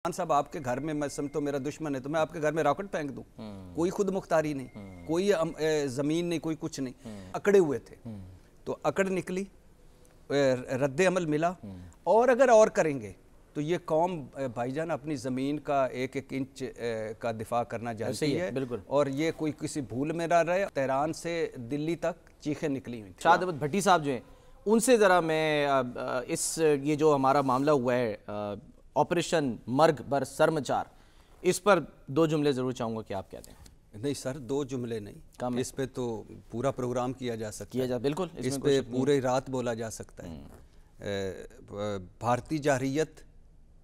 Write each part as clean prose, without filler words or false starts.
خان صاحب آپ کے گھر میں میں سمجھتا ہوں میرا دشمن ہے تو میں آپ کے گھر میں راکٹ پھینک دوں، کوئی خود مختاری نہیں، کوئی زمین نہیں، کوئی کچھ نہیں، اکڑے ہوئے تھے تو اکڑ نکلی، رد عمل ملا، اور اگر اور کریں گے تو یہ قوم بھائی جان اپنی زمین کا ایک ایک انچ کا دفاع کرنا جانتی ہے، اور یہ کوئی کسی بھول میں نہ رہے۔ تہران سے دلی تک چیخیں نکلی ہوئی تھیں۔ شاد احمد بھٹی صاحب جو ہیں ان سے ذرا میں یہ جو ہمارا معاملہ ہوا ہے آپریشن مرگ بر سرمچار، اس پر دو جملے ضرور چاہوں گا کہ آپ کہتے ہیں۔ نہیں سر، دو جملے نہیں، اس پہ تو پورا پروگرام کیا جا سکتا ہے، بالکل اس پہ پورے رات بولا جا سکتا ہے۔ بھارتی جارحیت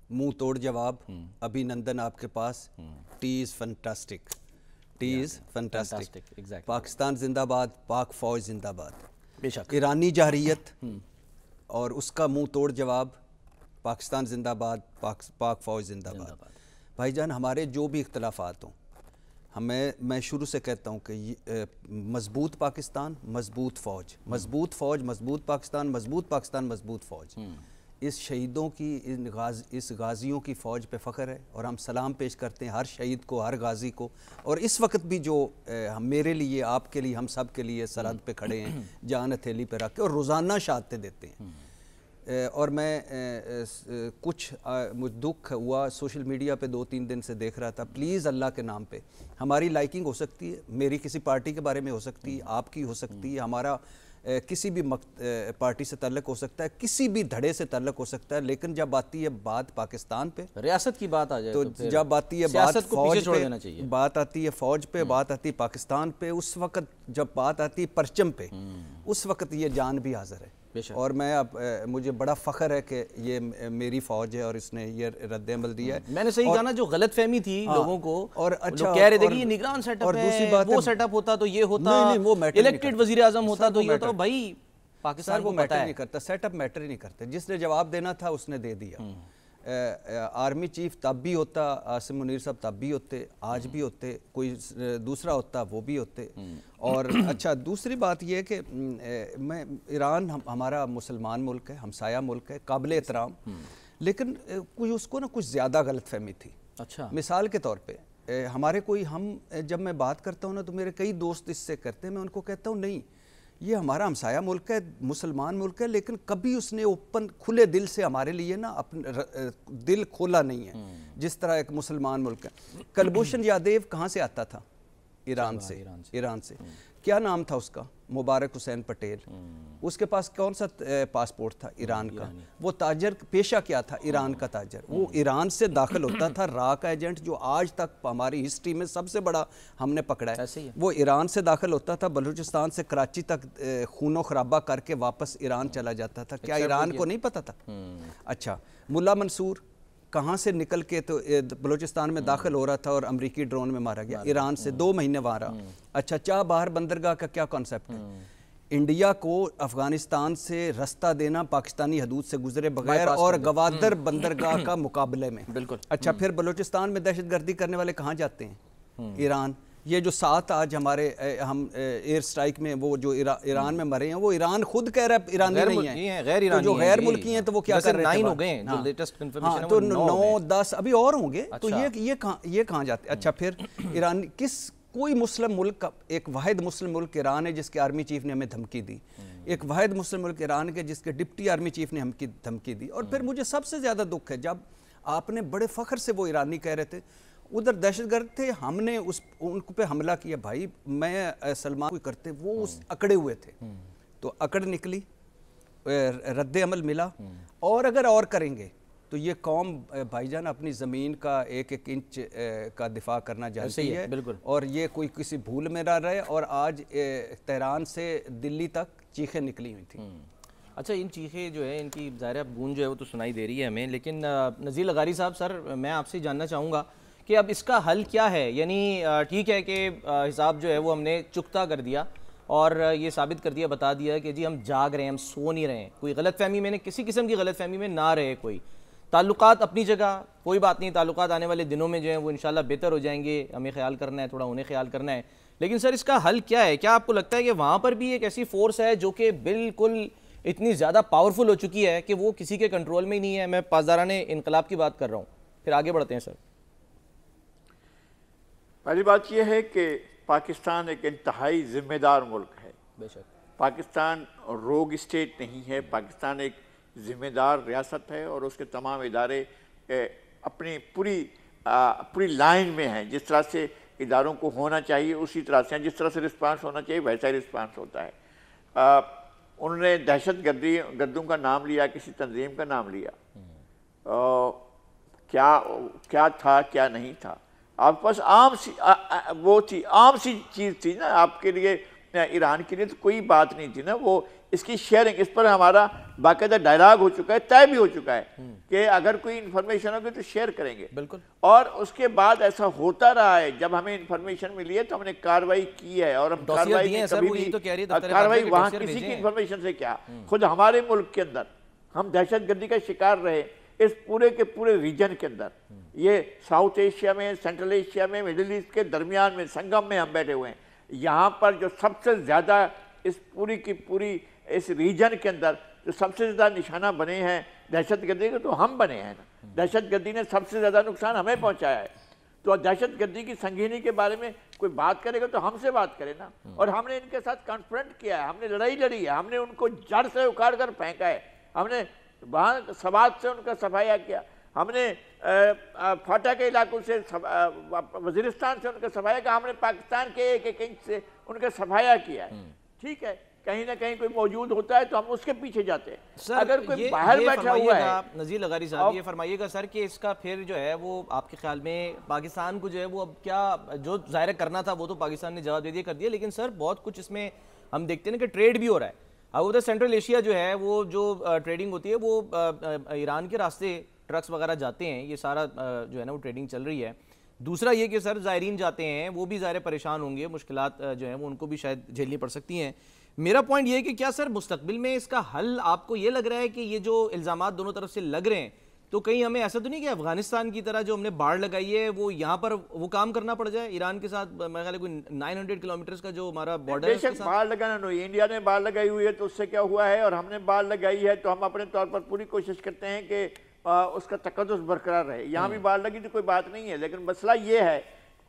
منہ توڑ جواب، ابھی نندن آپ کے پاس، ٹی از فنٹاسٹک، ٹی از فنٹاسٹک، پاکستان زندہ باد، پاک فوج زندہ باد، ایرانی جارحیت اور اس کا منہ توڑ جواب، پاکستان زندہ باد، پاک فوج زندہ باد۔ بھائی جان ہمارے جو بھی اختلافات ہوں، میں شروع سے کہتا ہوں کہ مضبوط پاکستان، مضبوط فوج، مضبوط فوج، مضبوط پاکستان، مضبوط پاکستان، مضبوط فوج۔ اس شہیدوں کی، اس غازیوں کی فوج پہ فخر ہے، اور ہم سلام پیش کرتے ہیں ہر شہید کو، ہر غازی کو، اور اس وقت بھی جو میرے لیے، آپ کے لیے، ہم سب کے لیے سرحد پہ کھڑے ہیں، جان ہتھیلی پہ رکھ کے، اور روزانہ شہادتیں دیتے ہیں۔ اور میں کچھ دکھ ہوا، سوشل میڈیا پہ 2-3 دن سے دیکھ رہا تھا، پلیز اللہ کے نام پہ، ہماری لائکنگ ہو سکتی ہے، میری کسی پارٹی کے بارے میں ہو سکتی ہے، آپ کی ہو سکتی ہے، ہمارا کسی بھی پارٹی سے تعلق ہو سکتا ہے، کسی بھی دھڑے سے تعلق ہو سکتا ہے، لیکن جب آتی ہے بات پاکستان پہ، ریاست کی بات آ جائے تو جب آتی ہے بات فوج پہ، بات آتی ہے فوج پہ، بات آتی ہے پاکستان پہ، اس وقت جب بات آتی ہے پرچم پہ، اس وقت یہ جان بھی حاضر ہے۔ اور میں اب مجھے بڑا فخر ہے کہ یہ میری فوج ہے اور اس نے یہ رد عمل دیا ہے۔ میں نے صحیح کہا نا، جو غلط فہمی تھی لوگوں کو، اور اچھا کہہ رہے تھے کہ یہ نگران سیٹ اپ ہے، وہ سیٹ اپ ہوتا تو یہ ہوتا، الیکٹڈ وزیر اعظم ہوتا تو یہ ہوتا۔ بھائی پاکستان کو میٹر نہیں کرتا، سیٹ اپ میٹر ہی نہیں کرتے، جس نے جواب دینا تھا اس نے دے دیا۔ آرمی چیف تب بھی ہوتا، عاصم منیر صاحب تب بھی ہوتے، آج بھی ہوتے، کوئی دوسرا ہوتا وہ بھی ہوتے۔ اور اچھا دوسری بات یہ کہ ایران ہمارا مسلمان ملک ہے، ہمسایہ ملک ہے، قابل احترام، لیکن کوئی اس کو نا کچھ زیادہ غلط فہمی تھی۔ اچھا مثال کے طور پہ ہمارے جب میں بات کرتا ہوں نا تو میرے کئی دوست اس سے کرتے ہیں، میں ان کو کہتا ہوں نہیں، یہ ہمارا ہمسایہ ملک ہے، مسلمان ملک ہے، لیکن کبھی اس نے کھلے دل سے ہمارے لیے نا اپنا دل کھولا نہیں ہے جس طرح ایک مسلمان ملک ہے۔ کلبھوشن یادیو کہاں سے آتا تھا؟ ایران سے۔ کیا نام تھا اس کا؟ مبارک حسین پٹیل۔ اس کے پاس کون سا پاسپورٹ تھا؟ ایران کا۔ وہ تاجر پیشہ کیا تھا؟ ایران کا تاجر۔ وہ ایران سے داخل ہوتا تھا، را کا ایجنٹ جو آج تک ہماری ہسٹری میں سب سے بڑا ہم نے پکڑا ہے، وہ ایران سے داخل ہوتا تھا، بلوچستان سے کراچی تک خون و خرابہ کر کے واپس ایران چلا جاتا تھا۔ کیا ایران کو نہیں پتا تھا؟ اچھا ملا منصور کہاں سے نکل کے تو بلوچستان میں داخل ہو رہا تھا اور امریکی ڈرون میں مارا گیا، ایران سے 2 مہینے وہاں رہا۔ اچھا چاہ باہر بندرگاہ کا کیا کانسیپٹ ہے؟ انڈیا کو افغانستان سے رستہ دینا پاکستانی حدود سے گزرے بغیر اور گوادر بندرگاہ کا مقابلے میں۔ اچھا پھر بلوچستان میں دہشت گردی کرنے والے کہاں جاتے ہیں؟ ایران۔ یہ جو 7 آج ہمارے ہم ایئر سٹرائک میں وہ جو ایران میں مرے ہیں، وہ ایران خود کہہ رہا ہے ایرانی نہیں ہیں، تو جو غیر ملکی ہیں تو وہ کیا کر رہے ہیں؟ تو 9-10 ابھی اور ہوں گے، تو یہ کہاں جاتے ہیں؟ اچھا پھر ایران کوئی مسلم ملک، ایک واحد مسلم ملک ایران ہے جس کے آرمی چیف نے ہمیں دھمکی دی، ایک واحد مسلم ملک ایران کے جس کے ڈپٹی آرمی چیف نے ہمیں دھمکی دی۔ اور پھر مجھے سب سے زیادہ دکھ ہے جب آپ نے بڑے فخر سے وہ ایرانی کہہ رہے تھے ادھر دہشت گرد تھے، ہم نے ان پہ حملہ کیا۔ بھائی میں سلمان کو کرتے، وہ اس اکڑے ہوئے تھے تو اکڑ نکلی، رد عمل ملا، اور اگر اور کریں گے تو یہ قوم بھائی جان اپنی زمین کا ایک ایک انچ کا دفاع کرنا جانتی ہے، اور یہ کوئی کسی بھول میں نہ رہے۔ اور آج تہران سے دلی تک چیخیں نکلی ہوئی تھیں۔ اچھا ان چیخیں جو ہے، ان کی ظاہر گونج جو ہے وہ تو سنائی دے رہی ہے ہمیں، لیکن نذیر لغاری صاحب، سر میں آپ سے جاننا چاہوں گا کہ اب اس کا حل کیا ہے؟ یعنی ٹھیک ہے کہ حساب جو ہے وہ ہم نے چکتا کر دیا اور یہ ثابت کر دیا، بتا دیا کہ جی ہم جاگ رہے ہیں، ہم سو نہیں رہے ہیں، کوئی غلط فہمی میں نے کسی قسم کی غلط فہمی میں نہ رہے، کوئی تعلقات اپنی جگہ، کوئی بات نہیں، تعلقات آنے والے دنوں میں جو ہیں وہ انشاءاللہ بہتر ہو جائیں گے، ہمیں خیال کرنا ہے، تھوڑا انہیں خیال کرنا ہے۔ لیکن سر اس کا حل کیا ہے؟ کیا آپ کو لگتا ہے کہ وہاں پر بھی ایک ایسی فورس ہے جو کہ بالکل اتنی زیادہ پاورفل ہو چکی ہے کہ وہ کسی کے کنٹرول میں ہی نہیں ہے؟ میں پاسدارانہ انقلاب کی بات کر رہا ہوں۔ پھر آگے بڑھتے ہیں سر. پہلی بات یہ ہے کہ پاکستان ایک انتہائی ذمہ دار ملک ہے. بے شک. پاکستان روگ اسٹیٹ نہیں ہے. پاکستان ایک ذمہ دار ریاست ہے اور اس کے تمام ادارے اپنی پوری لائن میں ہیں. جس طرح سے اداروں کو ہونا چاہیے اسی طرح سے ہیں. جس طرح سے رسپانس ہونا چاہیے ویسا ہی رسپانس ہوتا ہے. انہوں نے دہشت گردوں کا نام لیا, کسی تنظیم کا نام لیا. کیا تھا کیا نہیں تھا. آپ پاس عام سی چیز تھی نا. آپ کے لیے ایران کے لیے تو کوئی بات نہیں تھی نا. وہ اس کی شیئرنگ, اس پر ہمارا باقاعدہ ڈائلاگ ہو چکا ہے, طے بھی ہو چکا ہے کہ اگر کوئی انفارمیشن ہوگی تو شیئر کریں گے. بالکل. اور اس کے بعد ایسا ہوتا رہا ہے. جب ہمیں انفارمیشن ملی ہے تو ہم نے کارروائی کی ہے. اور ہم کارروائی وہاں کسی کی انفارمیشن سے کیا, خود ہمارے ملک کے اندر ہم دہشت گردی کا شکار رہے. اس پورے کے پورے ریجن کے اندر, یہ ساؤتھ ایشیا میں, سینٹرل ایشیا میں, مڈل ایسٹ کے درمیان میں, سنگم میں ہم بیٹھے ہوئے ہیں. یہاں پر جو سب سے زیادہ اس پوری کی پوری اس ریجن کے اندر جو سب سے زیادہ نشانہ بنے ہیں دہشت گردی کے, تو ہم بنے ہیں نا. دہشت گردی نے سب سے زیادہ نقصان ہمیں پہنچایا ہے. تو دہشت گردی کی سنگینی کے بارے میں کوئی بات کرے گا تو ہم سے بات کرے نا. اور ہم نے ان کے ساتھ کانفرنٹ کیا ہے, ہم نے لڑائی لڑی ہے, ہم نے ان کو جڑ سے اکھاڑ کر پھینکا ہے. ہم نے وہاں سوات سے ان کا صفایا کیا, ہم نے فاٹا کے علاقوں سے, وزیرستان سے ان کا صفایا کیا, ہم نے پاکستان کے ایک ایک انچ سے ان کا صفایا کیا ہے. ٹھیک ہے, کہیں نہ کہیں کوئی موجود ہوتا ہے تو ہم اس کے پیچھے جاتے ہیں. اگر کوئی باہر بیٹھا ہوا ہے. نذیر لغاری صاحب یہ فرمائیے گا سر کہ اس کا پھر جو ہے وہ آپ کے خیال میں پاکستان کو جو ہے وہ اب کیا جو ظاہر کرنا تھا وہ تو پاکستان نے جواب دے دیا, کر دیا, لیکن سر بہت کچھ اس میں ہم دیکھتے ہیں کہ ٹریڈ بھی ہو رہا ہے. اب ادھر سینٹرل ایشیا جو ہے وہ جو ٹریڈنگ ہوتی ہے وہ ایران کے راستے ٹرکس وغیرہ جاتے ہیں, یہ سارا جو ہے نا وہ ٹریڈنگ چل رہی ہے. دوسرا یہ کہ سر زائرین جاتے ہیں وہ بھی ظاہر پریشان ہوں گے, مشکلات جو ہیں وہ ان کو بھی شاید جھیلنی پڑ سکتی ہیں. میرا پوائنٹ یہ ہے کہ کیا سر مستقبل میں اس کا حل آپ کو یہ لگ رہا ہے کہ یہ جو الزامات دونوں طرف سے لگ رہے ہیں تو کہیں ہمیں ایسا تو نہیں کہ افغانستان کی طرح جو ہم نے باڑ لگائی ہے وہ یہاں پر وہ کام کرنا پڑ جائے ایران کے ساتھ؟ میرا خیال ہے کوئی 900 کلومیٹرز کا جو ہمارا بارڈر ہے اس کے ساتھ باڑ لگانا نہیں. انڈیا نے باڑ لگائی ہوئی ہے تو اس سے کیا ہوا ہے, اور ہم نے باڑ لگائی ہے تو ہم اپنے طور پر پوری کوشش کرتے ہیں کہ اس کا تقدس برقرار رہے. یہاں بھی باڑ لگی تو کوئی بات نہیں ہے, لیکن مسئلہ یہ ہے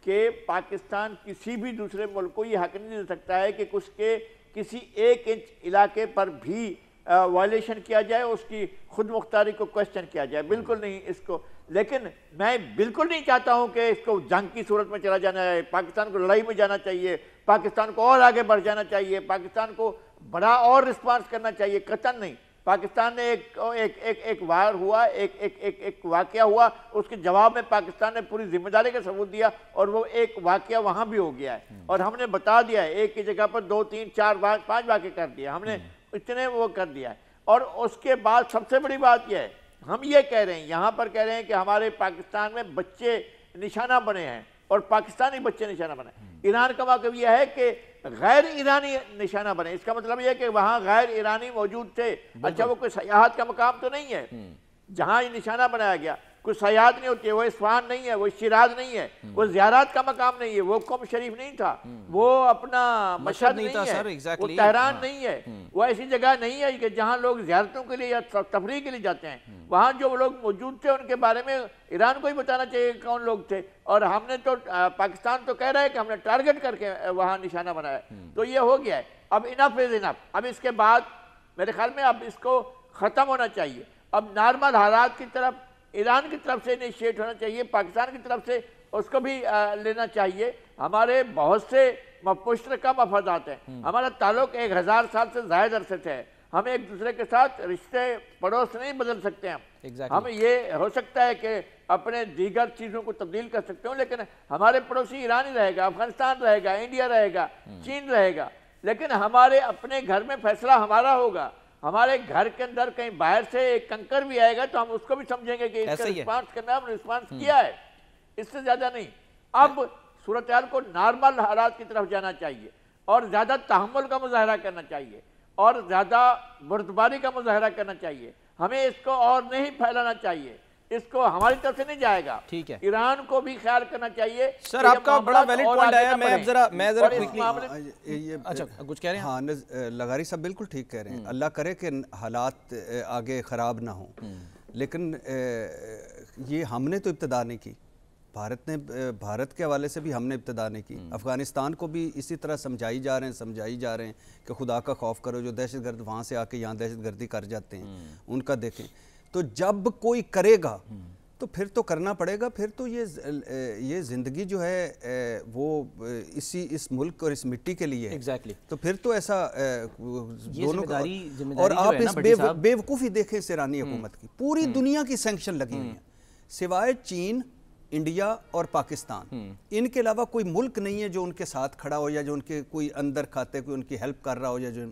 کہ پاکستان کسی بھی دوسرے ملک کو یہ حق نہیں دے سکتا ہے کہ اس کے کسی ایک انچ علاقے پر بھی وائلیشن کیا جائے, اس کی خود مختاری کو کوشچن کیا جائے. بالکل نہیں اس کو. لیکن میں بالکل نہیں چاہتا ہوں کہ اس کو جنگ کی صورت میں چلا جانا ہے. پاکستان کو لڑائی میں جانا چاہیے, پاکستان کو اور آگے بڑھ جانا چاہیے, پاکستان کو بڑا اور رسپانس کرنا چاہیے. قطعاً نہیں. پاکستان نے ایک وار ہوا, ایک واقعہ ہوا, اس کے جواب میں پاکستان نے پوری ذمہ داری کا ثبوت دیا اور وہ ایک واقعہ وہاں بھی ہو گیا ہے. اور ہم نے بتا دیا ہے ایک کی جگہ پر 2 3 4 5 واقعے کر دیا, ہم نے اتنے وہ کر دیا ہے. اور اس کے بعد سب سے بڑی بات یہ ہے, ہم یہ کہہ رہے ہیں یہاں پر کہہ رہے ہیں کہ ہمارے پاکستان میں بچے نشانہ بنے ہیں اور پاکستانی بچے نشانہ بنے ہیں. ایران کا موقف یہ ہے کہ غیر ایرانی نشانہ بنے. اس کا مطلب یہ ہے کہ وہاں غیر ایرانی موجود تھے. اچھا وہ کوئی سیاحت کا مقام تو نہیں ہے جہاں یہ نشانہ بنایا گیا, کوئی سیاحت نہیں ہوتی ہے, وہ اصفہان نہیں ہے, وہ شیراز نہیں ہے, وہ زیارات کا مقام نہیں ہے, وہ قم شریف نہیں تھا, وہ اپنا مشہد نہیں ہے, وہ تہران نہیں ہے, وہ ایسی جگہ نہیں ہے کہ جہاں لوگ زیارتوں کے لیے یا تفریح کے لیے جاتے ہیں. وہاں جو لوگ موجود تھے ان کے بارے میں ایران کو ہی بتانا چاہیے کہ کون لوگ تھے. اور ہم نے تو پاکستان تو کہہ رہا ہے کہ ہم نے ٹارگٹ کر کے وہاں نشانہ بنایا. تو یہ ہو گیا ہے. اب انف از انف. اب اس کے بعد میرے خیال میں اب اس کو ختم ہونا چاہیے. اب نارمل حالات کی طرف ایران کی طرف سے انیشیٹ ہونا چاہیے, پاکستان کی طرف سے اس کو بھی لینا چاہیے. ہمارے بہت سے مشترکہ مفادات ہیں, ہمارا تعلق 1000 سال سے زائد عرصے سے ہے. ہم ایک دوسرے کے ساتھ رشتے پڑوس نہیں بدل سکتے. ہم یہ ہو سکتا ہے کہ اپنے دیگر چیزوں کو تبدیل کر سکتے ہوں, لیکن ہمارے پڑوسی ایران ہی رہے گا, افغانستان رہے گا, انڈیا رہے گا, چین رہے گا. لیکن ہمارے اپنے گھر میں فیصلہ ہمارا ہوگا. ہمارے گھر کے اندر کہیں باہر سے ایک کنکر بھی آئے گا تو ہم اس کو بھی سمجھیں گے کہ اس کا رسپانس کرنا ہے, ہم نے رسپانس کیا ہے, اس سے زیادہ نہیں. اب صورتحال کو نارمل حالات کی طرف جانا چاہیے اور زیادہ تحمل کا مظاہرہ کرنا چاہیے اور زیادہ بردباری کا مظاہرہ کرنا چاہیے. ہمیں اس کو اور نہیں پھیلانا چاہیے, اس کو ہماری طرف سے نہیں جائے گا. ٹھیک ہے, ایران کو بھی خیال کرنا چاہیے. سر آپ کا بڑا ویلڈ پوائنٹ آیا, میں ذرا اچھا کچھ کہہ رہے ہیں. ہاں لغاری صاحب بالکل ٹھیک کہہ رہے ہیں. اللہ کرے کہ حالات آگے خراب نہ ہوں, لیکن یہ ہم نے تو ابتدا نہیں کی، بھارت کے حوالے سے بھی ہم نے ابتدا نہیں کی. افغانستان کو بھی اسی طرح سمجھائی جا رہے ہیں کہ خدا کا خوف کرو، جو دہشت گرد وہاں سے آ کے یہاں دہشت گردی کر جاتے ہیں ان کا دیکھیں. تو جب کوئی کرے گا تو پھر تو کرنا پڑے گا، پھر تو یہ زندگی جو ہے وہ اس ملک اور اس مٹی کے لیے ہے. تو پھر تو ایسا دونوں کا. اور آپ اس بے وقوفی دیکھیں اس ایرانی حکومت کی، پوری دنیا کی سینکشن لگی ہوئی ہیں سوائے چین، انڈیا اور پاکستان. ان کے علاوہ کوئی ملک نہیں ہے جو ان کے ساتھ کھڑا ہو یا جو ان کے کوئی اندر کھاتے کوئی ان کی ہیلپ کر رہا ہو یا جو